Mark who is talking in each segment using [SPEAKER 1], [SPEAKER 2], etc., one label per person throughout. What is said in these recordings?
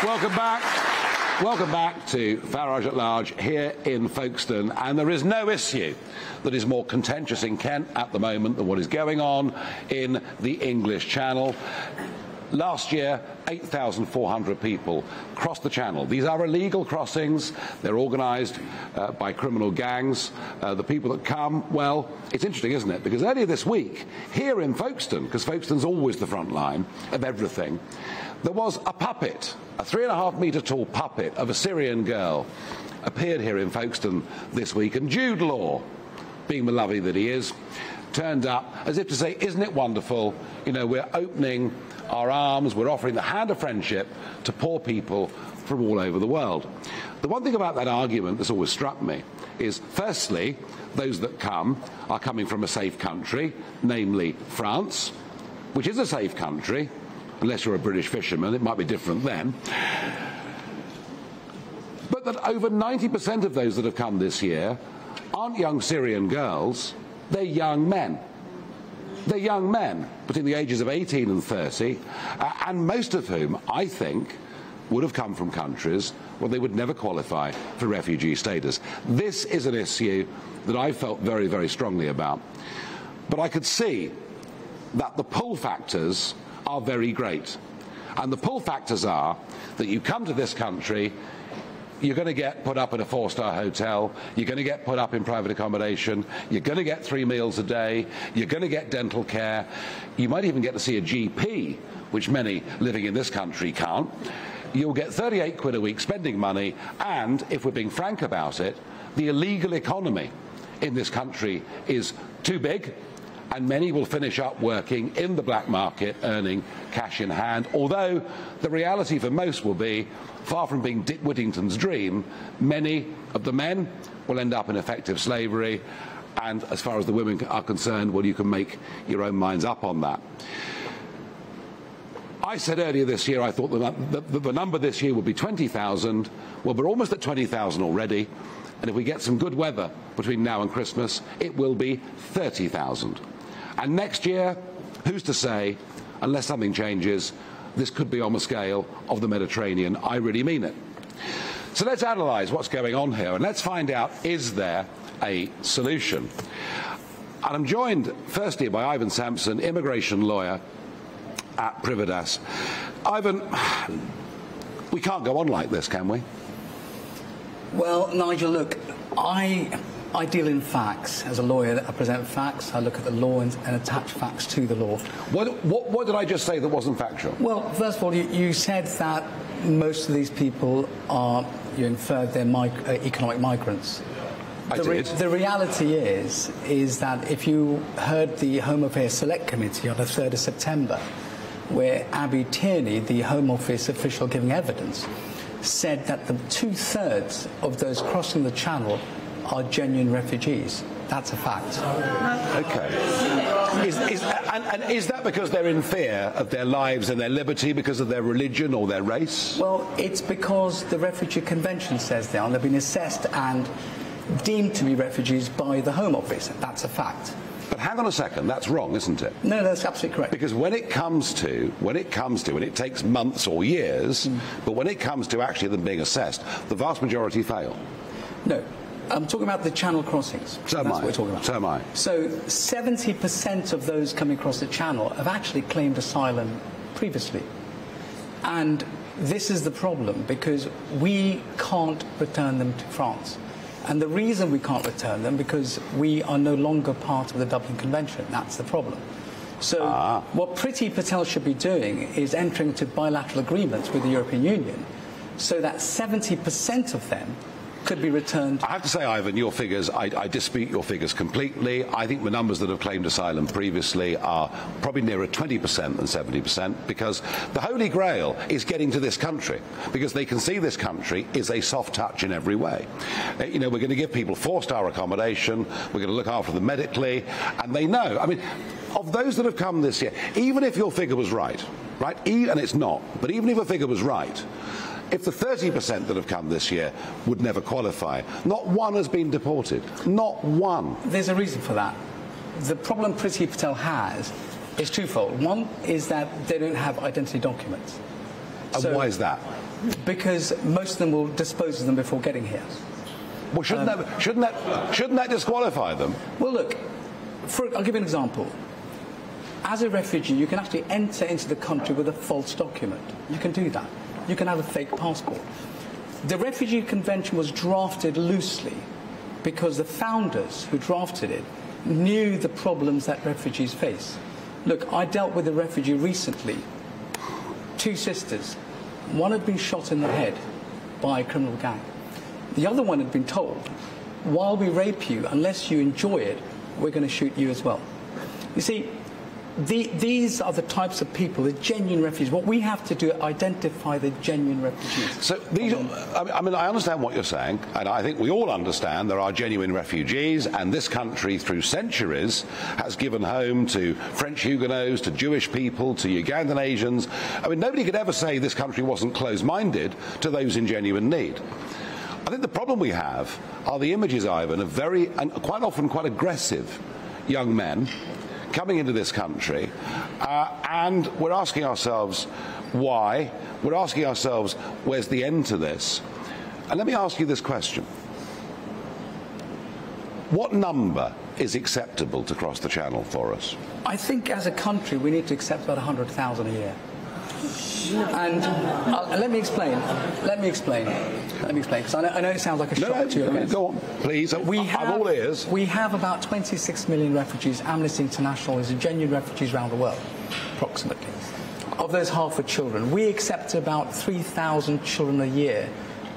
[SPEAKER 1] Welcome back. Welcome back to Farage at Large here in Folkestone, and there is no issue that is more contentious in Kent at the moment than what is going on in the English Channel. Last year, 8,400 people crossed the Channel. These are illegal crossings. They're organised by criminal gangs. The people that come, well, it's interesting, isn't it? Because earlier this week, here in Folkestone, because Folkestone's always the front line of everything, there was a puppet, a 3.5-metre tall puppet of a Syrian girl, appeared here in Folkestone this week, and Jude Law, being the lovey that he is, turned up as if to say, isn't it wonderful, you know, we're opening our arms, we're offering the hand of friendship to poor people from all over the world. The one thing about that argument that's always struck me is, firstly, those that come are coming from a safe country, namely France, which is a safe country, unless you're a British fisherman, it might be different then. But that over 90% of those that have come this year aren't young Syrian girls, they're young men. They're young men between the ages of 18 and 30, and most of whom, I think, would have come from countries where they would never qualify for refugee status. This is an issue that I felt very, very strongly about. But I could see that the pull factors are very great. And the pull factors are that you come to this country, you're going to get put up in a 4-star hotel, you're going to get put up in private accommodation, you're going to get 3 meals a day, you're going to get dental care, you might even get to see a GP, which many living in this country can't. You'll get 38 quid a week spending money, and, if we're being frank about it, the illegal economy in this country is too big, and many will finish up working in the black market, earning cash in hand, although the reality for most will be, far from being Dick Whittington's dream, many of the men will end up in effective slavery, and as far as the women are concerned, well, you can make your own minds up on that. I said earlier this year I thought the number this year would be 20,000. Well, we're almost at 20,000 already, and if we get some good weather between now and Christmas, it will be 30,000. And next year, who's to say, unless something changes, this could be on the scale of the Mediterranean. I really mean it. So let's analyse what's going on here, and let's find out, is there a solution? And I'm joined, firstly, by Ivan Sampson, immigration lawyer at Privadas. Ivan, we can't go on like this, can we?
[SPEAKER 2] Well, Nigel, look, I deal in facts. As a lawyer, I present facts, I look at the law and attach facts to the law.
[SPEAKER 1] What did I just say that wasn't factual?
[SPEAKER 2] Well, first of all, you said that most of these people are, you inferred they're economic migrants.
[SPEAKER 1] I did.
[SPEAKER 2] The reality is that if you heard the Home Affairs Select Committee on the 3rd of September, where Abby Tierney, the Home Office official giving evidence, said that the 2/3 of those crossing the Channel are genuine refugees. That's a fact.
[SPEAKER 1] Okay. Is that because they're in fear of their lives and their liberty because of their religion or their race?
[SPEAKER 2] Well, it's because the Refugee Convention says they are. They've been assessed and deemed to be refugees by the Home Office. That's a fact.
[SPEAKER 1] But hang on a second, that's wrong, isn't it?
[SPEAKER 2] No, that's absolutely correct.
[SPEAKER 1] Because when it comes to, and it takes months or years, but when it comes to actually them being assessed, the vast majority fail.
[SPEAKER 2] No. I'm talking about the Channel crossings.
[SPEAKER 1] So am I.
[SPEAKER 2] That's what we're talking about.
[SPEAKER 1] So am I.
[SPEAKER 2] So 70% of those coming across the Channel have actually claimed asylum previously. And this is the problem, because we can't return them to France. And the reason we can't return them, because we are no longer part of the Dublin Convention. That's the problem. So what Priti Patel should be doing is entering into bilateral agreements with the European Union so that 70% of them could be returned.
[SPEAKER 1] I have to say, Ivan, your figures, I dispute your figures completely. I think the numbers that have claimed asylum previously are probably nearer 20% than 70%, because the Holy Grail is getting to this country, because they can see this country is a soft touch in every way. You know, we're going to give people 4-star accommodation, we're going to look after them medically, and they know. I mean, of those that have come this year, even if your figure was right, and it's not, but even if your figure was right, if the 30% that have come this year would never qualify, not one has been deported. Not one.
[SPEAKER 2] There's a reason for that. The problem Priti Patel has is twofold. One is that they don't have identity documents.
[SPEAKER 1] And why is that?
[SPEAKER 2] Because most of them will dispose of them before getting here.
[SPEAKER 1] Well, shouldn't that disqualify them?
[SPEAKER 2] Well, look, I'll give you an example. As a refugee, you can actually enter into the country with a false document. You can do that. You can have a fake passport. The Refugee Convention was drafted loosely because the founders who drafted it knew the problems that refugees face. Look, I dealt with a refugee recently, 2 sisters. One had been shot in the head by a criminal gang. The other one had been told, while we rape you, unless you enjoy it, we're going to shoot you as well. You see, these are the types of people, the genuine refugees. What we have to do is identify the genuine refugees.
[SPEAKER 1] So these, I mean, I understand what you're saying, and I think we all understand there are genuine refugees, and this country, through centuries, has given home to French Huguenots, to Jewish people, to Ugandan Asians. I mean, nobody could ever say this country wasn't closed-minded to those in genuine need. I think the problem we have are the images, Ivan, of very, and quite often quite aggressive young men coming into this country, and we're asking ourselves why. We're asking ourselves, where's the end to this? And let me ask you this question. What number is acceptable to cross the Channel for us?
[SPEAKER 2] I think as a country we need to accept about 100,000 a year. And let me explain, because I know it sounds like a shock to you.
[SPEAKER 1] No, go on, please. I'm all ears.
[SPEAKER 2] We have about 26 million refugees. Amnesty International is genuine refugees around the world, approximately. Of those, half are children. We accept about 3,000 children a year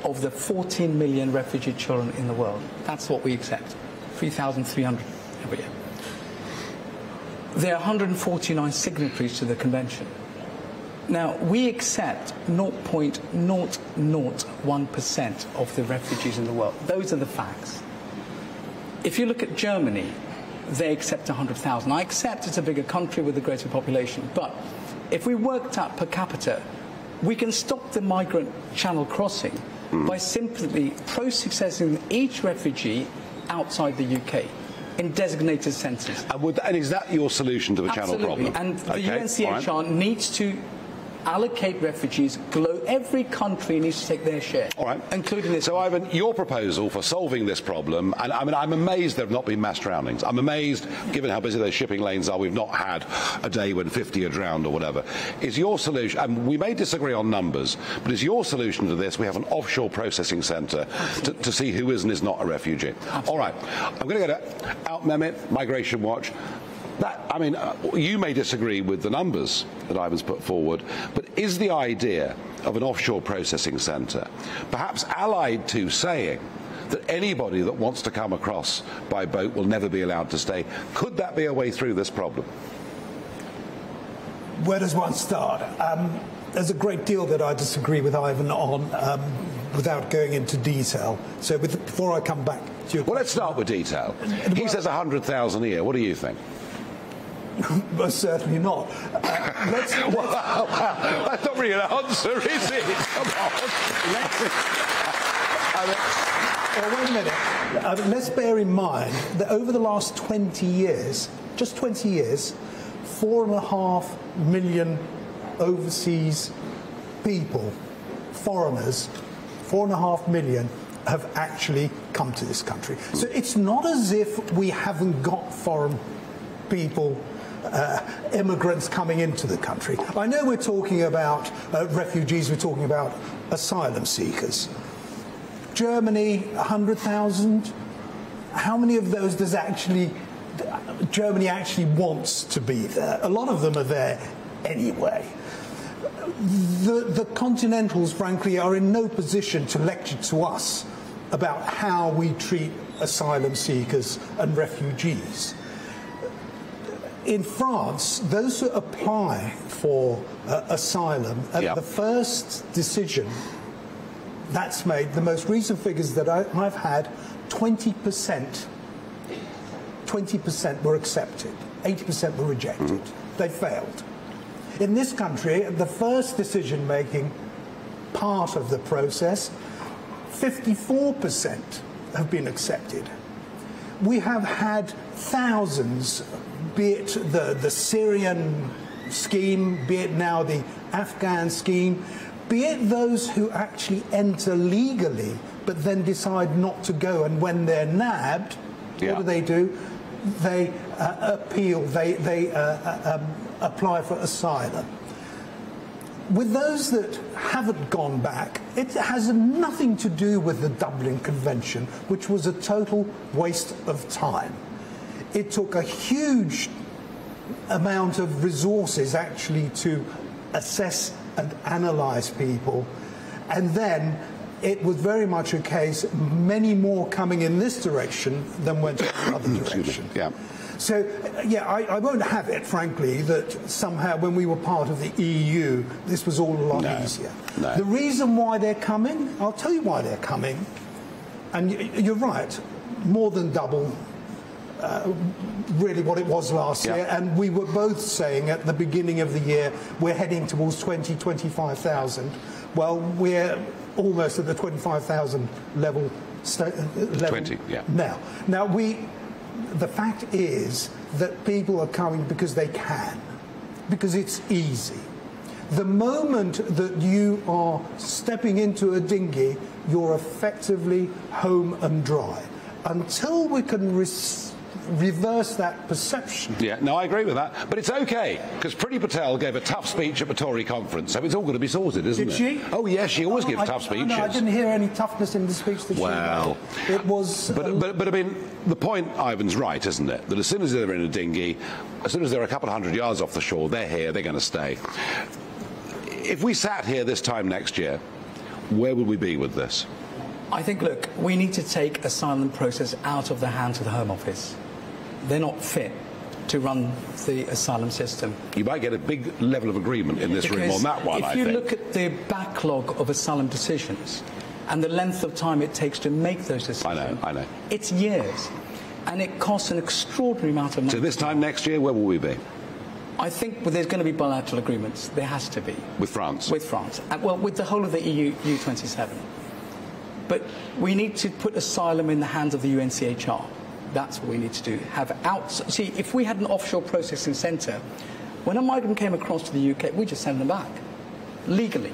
[SPEAKER 2] of the 14 million refugee children in the world. That's what we accept, 3,300 every year. There are 149 signatories to the convention. Now, we accept 0.001% of the refugees in the world. Those are the facts. If you look at Germany, they accept 100,000. I accept it's a bigger country with a greater population, but if we worked out per capita, we can stop the migrant channel crossing by simply processing each refugee outside the UK in designated centres.
[SPEAKER 1] And is that your solution to the channel problem?
[SPEAKER 2] And the UNHCR needs to allocate refugees. Every country needs to take their share,
[SPEAKER 1] all right,
[SPEAKER 2] including this.
[SPEAKER 1] So, Ivan, your proposal for solving this problem, and I mean, I'm amazed there have not been mass drownings. I'm amazed, given how busy those shipping lanes are, we've not had a day when 50 are drowned or whatever. Is your solution, and we may disagree on numbers, but is your solution to this, we have an offshore processing centre to see who is and is not a refugee?
[SPEAKER 2] Absolutely.
[SPEAKER 1] All right, I'm going to go to Out Mehmet, Migration Watch. I mean, you may disagree with the numbers that Ivan's put forward, but is the idea of an offshore processing centre perhaps allied to saying that anybody that wants to come across by boat will never be allowed to stay? Could that be a way through this problem?
[SPEAKER 3] Where does one start? There's a great deal that I disagree with Ivan on, without going into detail. So before I come back to your question,
[SPEAKER 1] let's start with detail. He says 100,000 a year. What do you think?
[SPEAKER 3] Most certainly not. That's
[SPEAKER 1] not really an answer, is it? Come on.
[SPEAKER 3] Well, wait a minute. Let's bear in mind that over the last 20 years, just 20 years, 4.5 million overseas people, foreigners, 4.5 million have actually come to this country. So it's not as if we haven't got foreign people, immigrants coming into the country. I know we're talking about refugees, we're talking about asylum seekers. Germany, 100,000. How many of those does Germany actually wants to be there? A lot of them are there anyway. The Continentals, frankly, are in no position to lecture to us about how we treat asylum seekers and refugees. In France, those who apply for asylum, at the first decision that's made, the most recent figures that I've had, 20% were accepted, 80% were rejected. They failed. In this country, the first decision-making part of the process, 54% have been accepted. We have had thousands, be it the Syrian scheme, be it now the Afghan scheme, be it those who actually enter legally but then decide not to go, and when they're nabbed, what do? They appeal, they apply for asylum. With those that haven't gone back, it has nothing to do with the Dublin Convention, which was a total waste of time. It took a huge amount of resources actually to assess and analyse people, and then it was very much a case, many more coming in this direction than went in the other direction. So, I won't have it, frankly, that somehow when we were part of the EU, this was all a lot easier. The reason why they're coming, I'll tell you why they're coming, and you're right, more than double really what it was last year, and we were both saying at the beginning of the year we're heading towards 25,000. Well, we're almost at the 25,000 level.
[SPEAKER 1] 20,
[SPEAKER 3] Now the fact is that people are coming because they can, because it's easy. The moment that you are stepping into a dinghy, you're effectively home and dry. Until we can reverse that perception.
[SPEAKER 1] I agree with that. But it's okay, because Priti Patel gave a tough speech at the Tory conference, so it's all going to be sorted, isn't it?
[SPEAKER 3] Did she?
[SPEAKER 1] Oh, yes, she always gives tough speeches.
[SPEAKER 3] No, I didn't hear any toughness in the speech that she gave. It was...
[SPEAKER 1] But I mean, the point, Ivan's right, isn't it? That as soon as they're in a dinghy, as soon as they're a couple of hundred yards off the shore, they're here, they're going to stay. If we sat here this time next year, where would we be with this?
[SPEAKER 2] I think, look, we need to take asylum process out of the hands of the Home Office. They're not fit to run the asylum system.
[SPEAKER 1] You might get a big level of agreement in this room on that one, I think.
[SPEAKER 2] If you look at the backlog of asylum decisions and the length of time it takes to make those decisions,
[SPEAKER 1] I know.
[SPEAKER 2] It's years. And it costs an extraordinary amount of money.
[SPEAKER 1] So this time next year, where will we be?
[SPEAKER 2] I think there's going to be bilateral agreements. There has to be.
[SPEAKER 1] With France?
[SPEAKER 2] With France. Well, with the whole of the EU 27. But we need to put asylum in the hands of the UNCHR. That's what we need to do. See, if we had an offshore processing centre, when a migrant came across to the UK, we just send them back. Legally.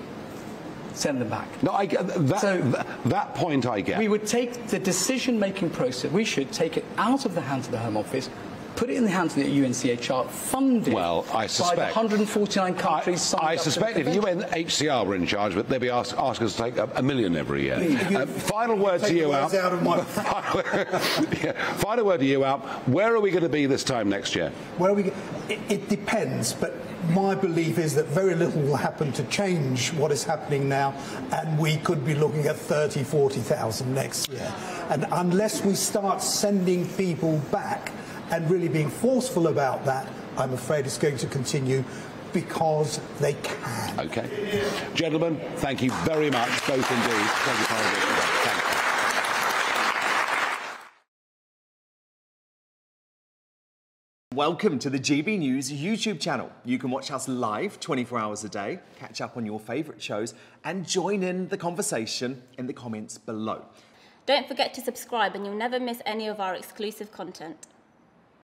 [SPEAKER 2] Send them back.
[SPEAKER 1] No, I get that point I get.
[SPEAKER 2] We would take the decision-making process, we should take it out of the hands of the Home Office, put it in the hands of the UNCHR, funded by the 149 countries signed up.
[SPEAKER 1] I suspect if UNHCR were in charge, they'd be ask us to take $1 million every year. Final word to you, Al. Final word to you, Al. Where are we going to be this time next year?
[SPEAKER 3] Where are we? It depends, but my belief is that very little will happen to change what is happening now, and we could be looking at 30,000, 40,000 next year. And unless we start sending people back and really being forceful about that, I'm afraid it's going to continue because they can.
[SPEAKER 1] Okay. Gentlemen, thank you very much, both indeed. Thank you, Thank you.
[SPEAKER 4] Welcome to the GB News YouTube channel. You can watch us live 24 hours a day, catch up on your favourite shows, and join in the conversation in the comments below.
[SPEAKER 5] Don't forget to subscribe and you'll never miss any of our exclusive content.